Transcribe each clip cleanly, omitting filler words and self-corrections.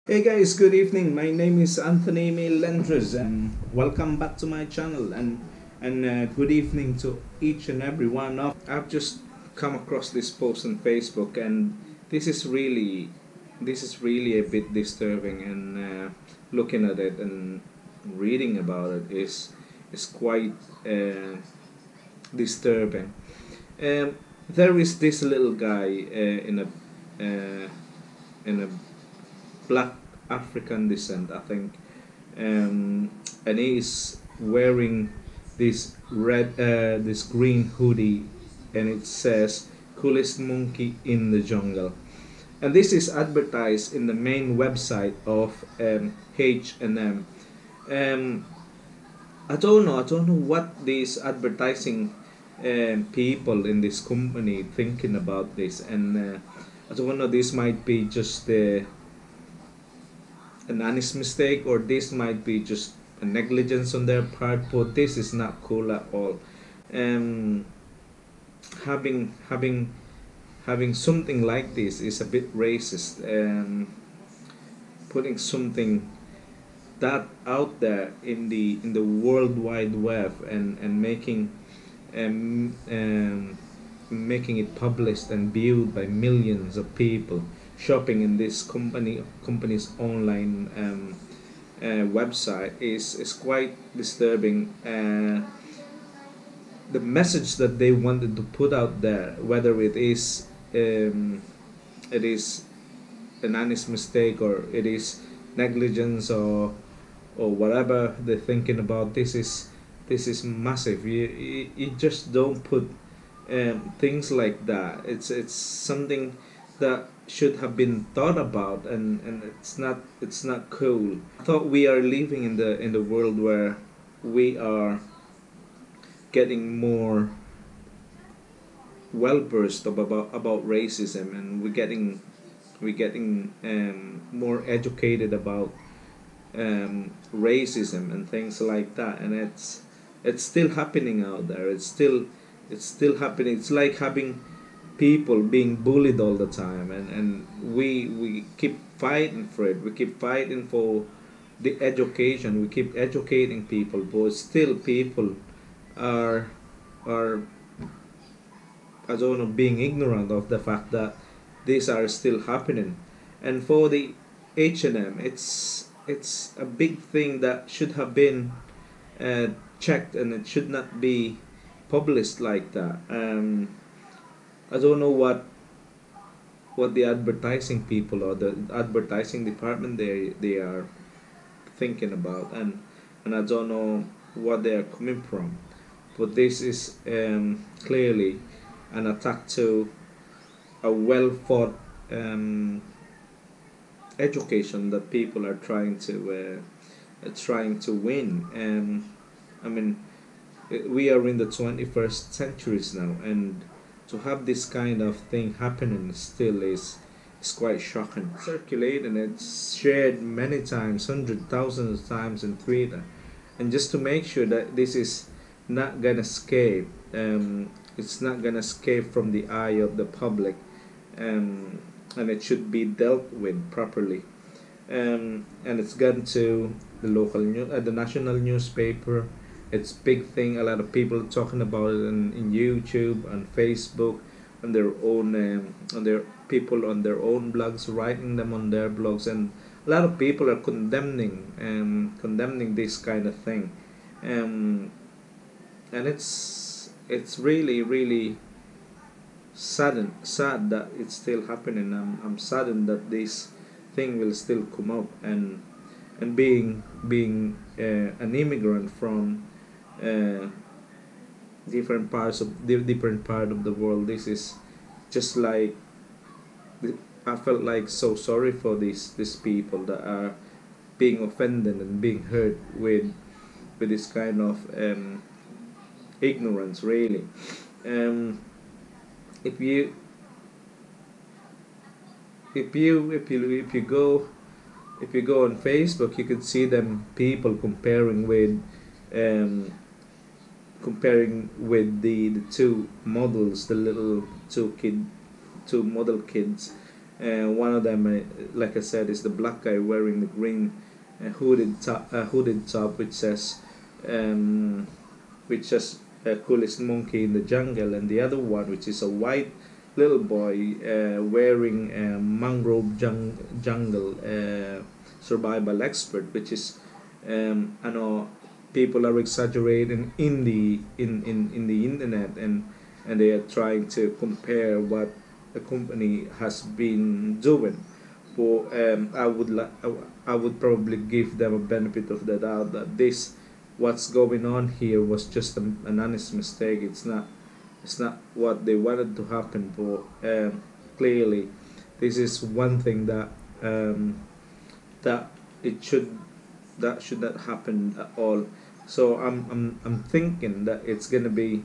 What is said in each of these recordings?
Hey guys, good evening. My name is Anthony Melendres and welcome back to my channel and good evening to each and every one of. I've just come across this post on Facebook and this is really a bit disturbing and looking at it and reading about it is quite disturbing. There is this little guy in a black African descent, I think, and he is wearing this green hoodie, and it says "coolest monkey in the jungle," and this is advertised in the main website of H&M. Um, I don't know what these advertising people in this company thinking about this, and I don't know. This might be just an honest mistake, or this might be just a negligence on their part, but this is not cool at all. um having having having something like this is a bit racist. Putting something that out there in the world wide web and um, um, making it published and viewed by millions of people shopping in this company's online website is quite disturbing. The message that they wanted to put out there, whether it is an honest mistake or it is negligence or whatever they're thinking about, this is massive. You just don't put things like that. It's something that should have been thought about, and it's not cool. I thought we are living in the world where we are getting more well versed about racism, and we're getting more educated about racism and things like that, and it's still happening out there. It's still happening. It's like having people being bullied all the time, and we keep fighting for it. We keep fighting for the education. We keep educating people, but still people are are I don't know, being ignorant of the fact that these are still happening. And for the H&M, it's a big thing that should have been checked, and it should not be published like that. I don't know what the advertising people or the advertising department they are thinking about, and I don't know what they are coming from. But this is clearly an attack to a well thought education that people are trying to win. I mean, we are in the 21st centuries now, and to have this kind of thing happening still is quite shocking. Circulating, it's shared many times, hundred thousands of times in Twitter, and just to make sure that this is not gonna escape, it's not gonna escape from the eye of the public, and it should be dealt with properly. And it's gone to the the national newspaper. It's big thing. A lot of people talking about it in YouTube and Facebook, on their own on their people on their own blogs, writing them on their blogs, and a lot of people are condemning this kind of thing, and it's really sad that it's still happening. I'm saddened that this thing will still come up, and being an immigrant from uh, different part of the world, this is just like, I felt like so sorry for these people that are being offended and being hurt with this kind of ignorance, really. um, if you if you go, if you go on Facebook, you could see them people um, comparing with the two models, the little two model kids, One of them, like I said, is the black guy wearing the green hooded top, which says coolest monkey in the jungle, and the other one, which is a white little boy wearing a jungle survival expert, which is I know people are exaggerating in the internet, and they are trying to compare what a company has been doing. But I would probably give them a benefit of the doubt that this what's going on here was just an honest mistake. It's not what they wanted to happen. But clearly, this is one thing that it should not happen at all. So I'm thinking that it's gonna be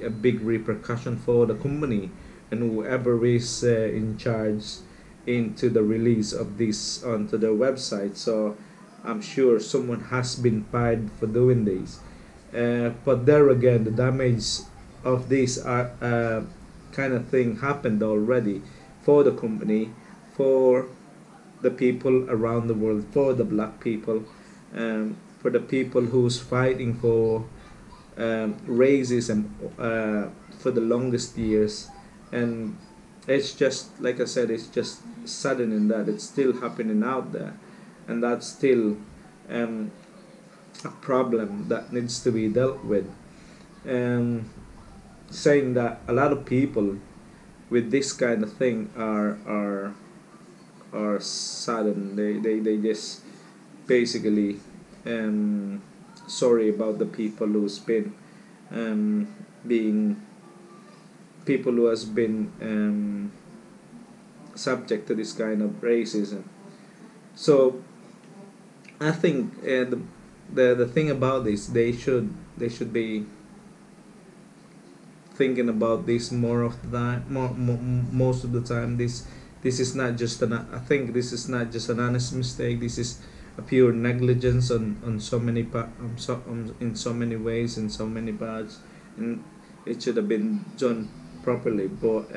a big repercussion for the company and whoever is in charge into the release of this onto their website. So I'm sure someone has been fired for doing this. But there again, the damage of this kind of thing happened already for the company, for the people around the world, for the black people, for the people who's fighting for racism for the longest years. And it's just like I said, it's just saddening that it's still happening out there, and that's still a problem that needs to be dealt with. Saying that a lot of people with this kind of thing are saddened. They just basically sorry about the people who's been being people who has been subject to this kind of racism. So I think the thing about this, they should be thinking about this more of the time, most of the time. This is not just I think this is not just an honest mistake. This is a pure negligence on so many in so many ways, in so many parts, and it should have been done properly. But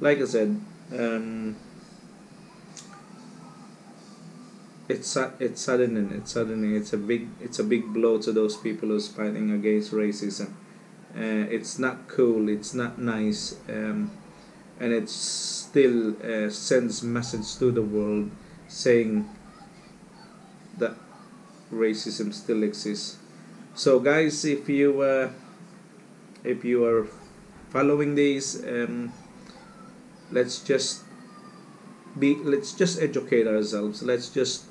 like I said, it's saddening. It's a big blow to those people who's fighting against racism. It's not cool. It's not nice. And it still sends message to the world saying that racism still exists. So guys, if you are following these, let's just educate ourselves. Let's just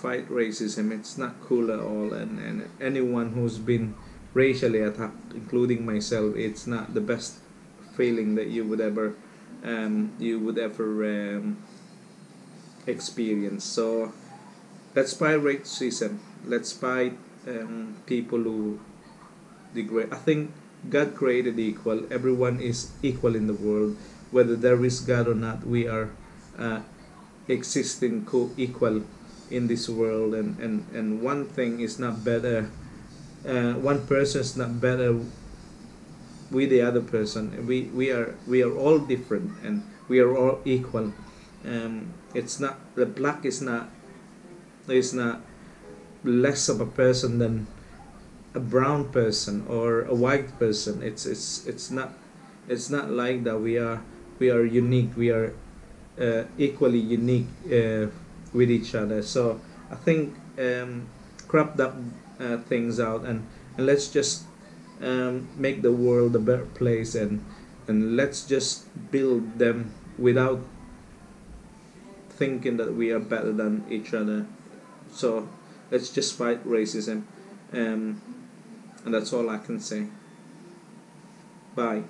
fight racism. It's not cool at all, and anyone who's been racially attacked, including myself, it's not the best feeling that you would ever experience. So let's fight racism. Let's fight people who degrade. I think God created equal. Everyone is equal in the world, whether there is God or not. We are existing co-equal in this world, and one thing is not better. One person is not better with the other person. We are all different, and we are all equal. It's not the black is not less of a person than a brown person or a white person. It's not like that. We are unique. We are equally unique with each other. So I think crop that things out, and let's just make the world a better place, and let's just build them without thinking that we are better than each other. So let's just fight racism, and that's all I can say. Bye.